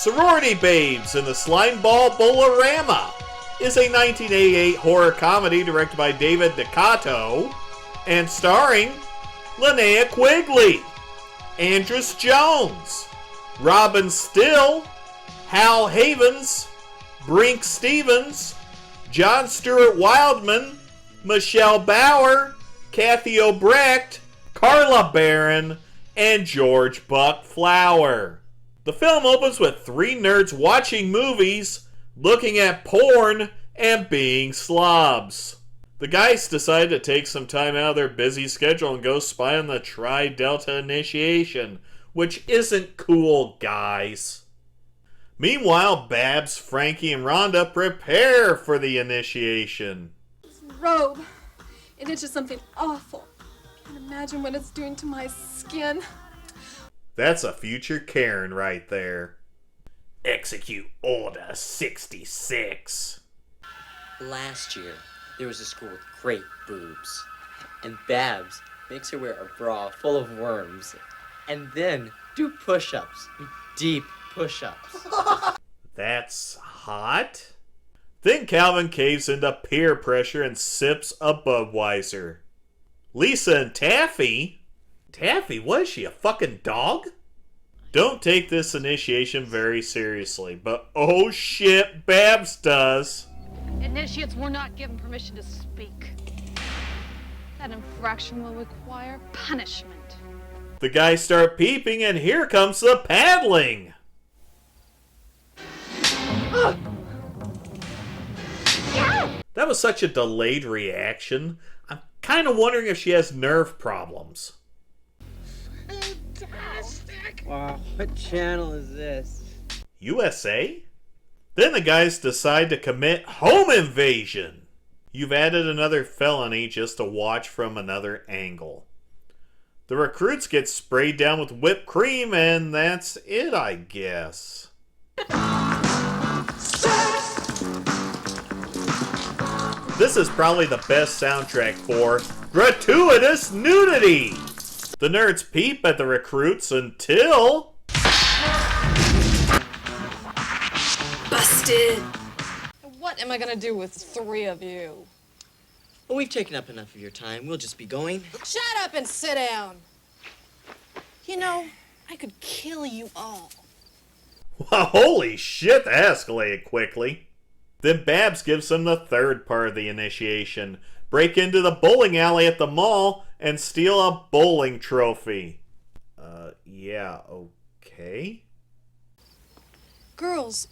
Sorority Babes in the Slimeball Bowl-O-Rama is a 1988 horror comedy directed by David DeCoteau and starring Linnea Quigley, Andras Jones, Robin Stille, Hal Havins, Brinke Stevens, John Stuart Wildman, Michelle Bauer, Kathi O'Brecht, Carla Baron, and George Buck Flower. The film opens with three nerds watching movies, looking at porn, and being slobs. The guys decide to take some time out of their busy schedule and go spy on the Tri-Delta initiation, which isn't cool, guys. Meanwhile, Babs, Frankie, and Rhonda prepare for the initiation. This robe, it itches something awful. Can't imagine what it's doing to my skin. That's a future Karen right there. Execute Order 66. Last year, there was a school with great boobs. And Babs makes her wear a bra full of worms. And then do push-ups. Deep push-ups. That's hot. Then Calvin caves into peer pressure and sips a Budweiser. Lisa and Taffy? Taffy, what is she, a fucking dog? Don't take this initiation very seriously, but oh shit, Babs does. Initiates were not given permission to speak. That infraction will require punishment. The guys start peeping and here comes the paddling. That was such a delayed reaction. I'm kind of wondering if she has nerve problems. Fantastic! Wow, what channel is this? USA? Then the guys decide to commit home invasion. You've added another felony just to watch from another angle. The recruits get sprayed down with whipped cream and that's it, I guess. This is probably the best soundtrack for gratuitous nudity. The nerds peep at the recruits until... Busted! What am I gonna do with three of you? Well, we've taken up enough of your time. We'll just be going. Shut up and sit down! You know, I could kill you all. Well, holy shit, that escalated quickly. Then Babs gives them the third part of the initiation. Break into the bowling alley at the mall and steal a bowling trophy. Yeah, okay. Girls,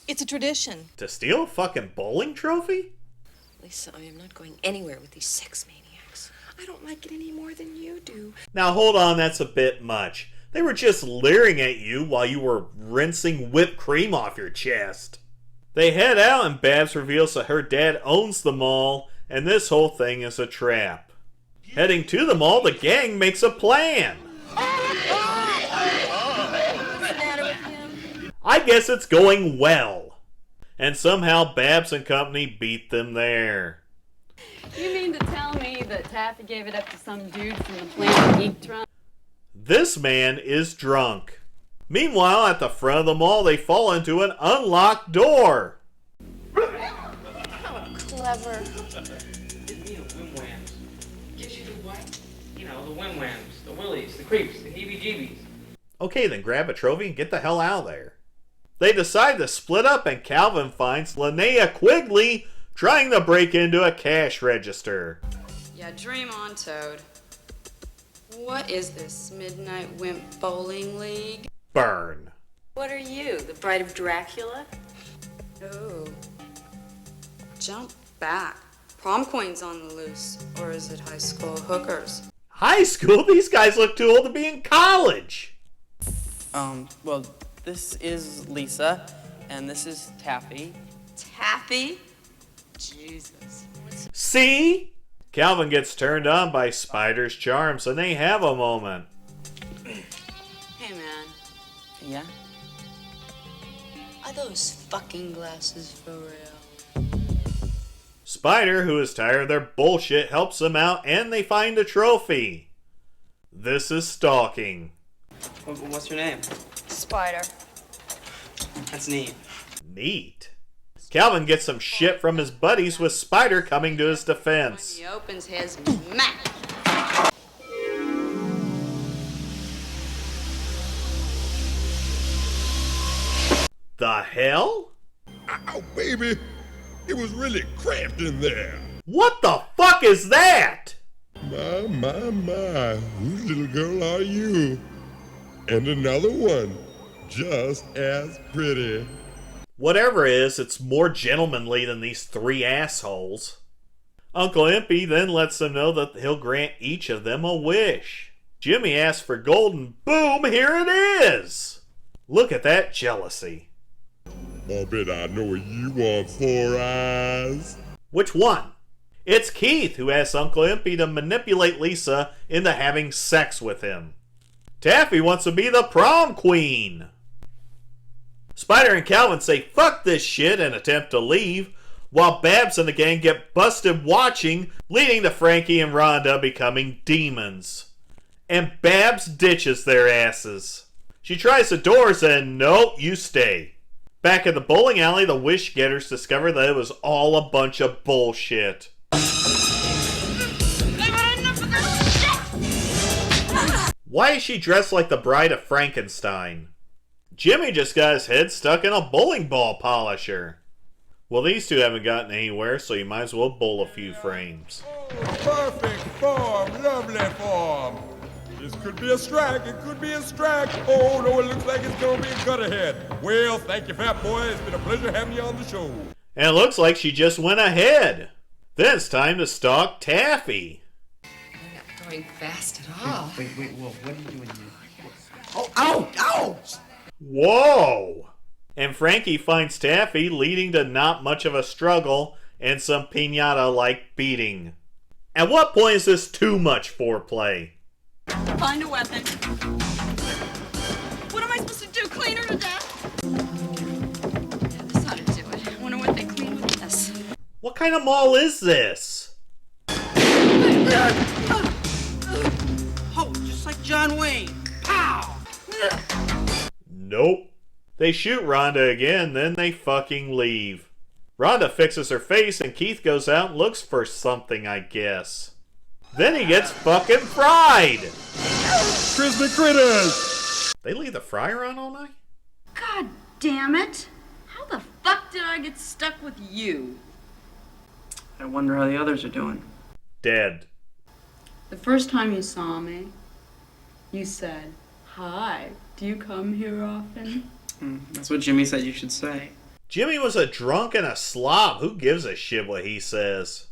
it's a tradition. To steal a fucking bowling trophy? Lisa, I am not going anywhere with these sex maniacs. I don't like it any more than you do. Now hold on, that's a bit much. They were just leering at you while you were rinsing whipped cream off your chest. They head out and Babs reveals that her dad owns the mall and this whole thing is a trap. Heading to the mall, the gang makes a plan. I guess it's going well. And somehow Babs and company beat them there. You mean to tell me that Taffy gave it up to some dude from the Planet Geek Drunk? This man is drunk. Meanwhile, at the front of the mall, they fall into an unlocked door. How clever. Get you the what? You know, the whim-whams, the willies, the creeps, the heebie-jeebies. Okay, then grab a trophy and get the hell out of there. They decide to split up and Calvin finds Linnea Quigley trying to break into a cash register. Yeah, dream on, Toad. What is this, Midnight Wimp Bowling League? Burn. What are you, the bride of Dracula? Oh. Jump back. Prom queen's on the loose. Or is it high school hookers? High school? These guys look too old to be in college. Well, this is Lisa, and this is Taffy. Taffy? Jesus. See? Calvin gets turned on by Spider's charms and they have a moment. Hey, man. Yeah? Are those fucking glasses for real? Spider, who is tired of their bullshit, helps them out and they find a trophy. This is stalking. What's your name? Spider. That's neat. Neat. Calvin gets some shit from his buddies with Spider coming to his defense. He opens his mouth. The hell? Ow, baby. It was really cramped in there. What the fuck is that? My. Whose little girl are you? And another one, just as pretty. Whatever it is, it's more gentlemanly than these three assholes. Uncle Impy then lets them know that he'll grant each of them a wish. Jimmy asks for gold and boom, here it is! Look at that jealousy. I'll bet I know you want 4 eyes. Which one? It's Keith who asks Uncle Impy to manipulate Lisa into having sex with him. Taffy wants to be the prom queen. Spider and Calvin say fuck this shit and attempt to leave, while Babs and the gang get busted watching, leading to Frankie and Rhonda becoming demons. And Babs ditches their asses. She tries the doors and nope, you stay. Back at the bowling alley, the Wish Getters discover that it was all a bunch of bullshit. Why is she dressed like the bride of Frankenstein? Jimmy just got his head stuck in a bowling ball polisher. Well, these two haven't gotten anywhere, so you might as well bowl a few frames. Perfect form, lovely form. This could be a strike, it could be a strike. Oh, no, it looks like it's going to be a cut ahead. Well, thank you, fat boy. It's been a pleasure having you on the show. And it looks like she just went ahead. Then it's time to stalk Taffy. You're not going fast at all. Wait, whoa, what are you doing here? Oh, ow, ow! Whoa! And Frankie finds Taffy, leading to not much of a struggle and some piñata-like beating. At what point is this too much foreplay? Find a weapon. What am I supposed to do? Clean her to death? Yeah, this ought to do it. I wonder what they clean with this. What kind of mall is this? Oh, just like John Wayne. Pow! Nope. They shoot Rhonda again, then they fucking leave. Rhonda fixes her face and Keith goes out and looks for something, I guess. Then he gets fucking fried! Crispy critters! They leave the fryer on all night? God damn it. How the fuck did I get stuck with you? I wonder how the others are doing. Dead. The first time you saw me, you said, "Hi, do you come here often?" That's what Jimmy said you should say. Jimmy was a drunk and a slob. Who gives a shit what he says?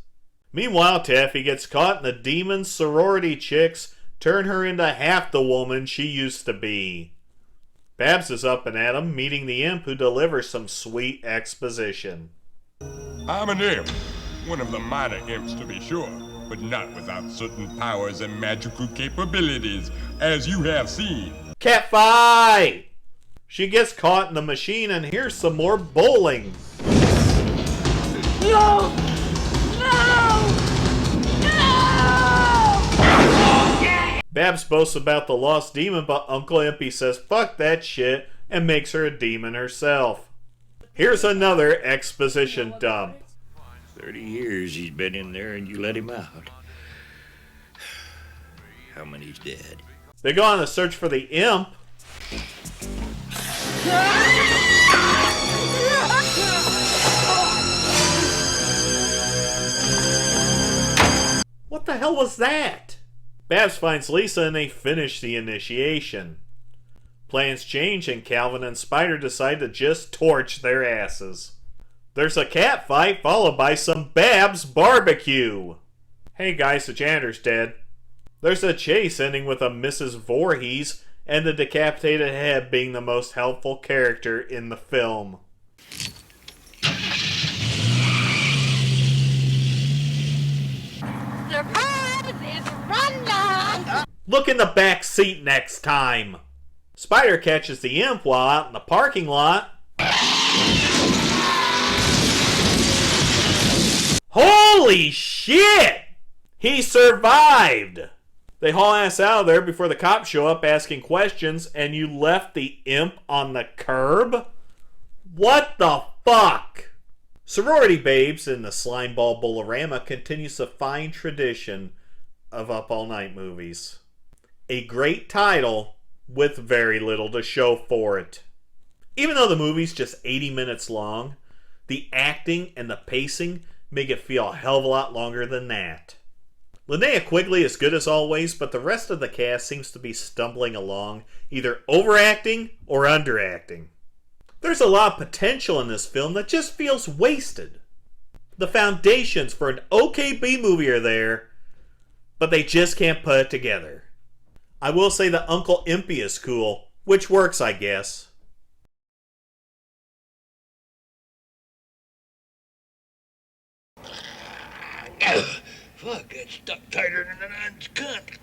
Meanwhile, Taffy gets caught and the demon sorority chicks turn her into half the woman she used to be. Babs is up and at him, meeting the imp who delivers some sweet exposition. I'm an imp. One of the minor imps to be sure, but not without certain powers and magical capabilities, as you have seen. Cat fight! She gets caught in the machine and here's some more bowling. No! Babs boasts about the lost demon, but Uncle Impy says fuck that shit and makes her a demon herself. Here's another exposition dump. 30 years he's been in there and you let him out. How many's dead? They go on a search for the imp. What the hell was that? Babs finds Lisa and they finish the initiation. Plans change and Calvin and Spider decide to just torch their asses. There's a cat fight followed by some Babs barbecue. Hey guys, the janitor's dead. There's a chase ending with a Mrs. Voorhees and the decapitated head being the most helpful character in the film. Look in the back seat next time. Spider catches the imp while out in the parking lot. Holy shit! He survived! They haul ass out of there before the cops show up asking questions, and you left the imp on the curb? What the fuck? Sorority Babes in the Slimeball Bowl-O-Rama continues a fine tradition of Up All Night movies. A great title with very little to show for it. Even though the movie's just 80 minutes long, the acting and the pacing make it feel a hell of a lot longer than that. Linnea Quigley is good as always, but the rest of the cast seems to be stumbling along, either overacting or underacting. There's a lot of potential in this film that just feels wasted. The foundations for an okay B-movie are there, but they just can't put it together. I will say that Uncle Impy is cool, which works, I guess. Fuck, it's stuck tighter than an aunt's cunt.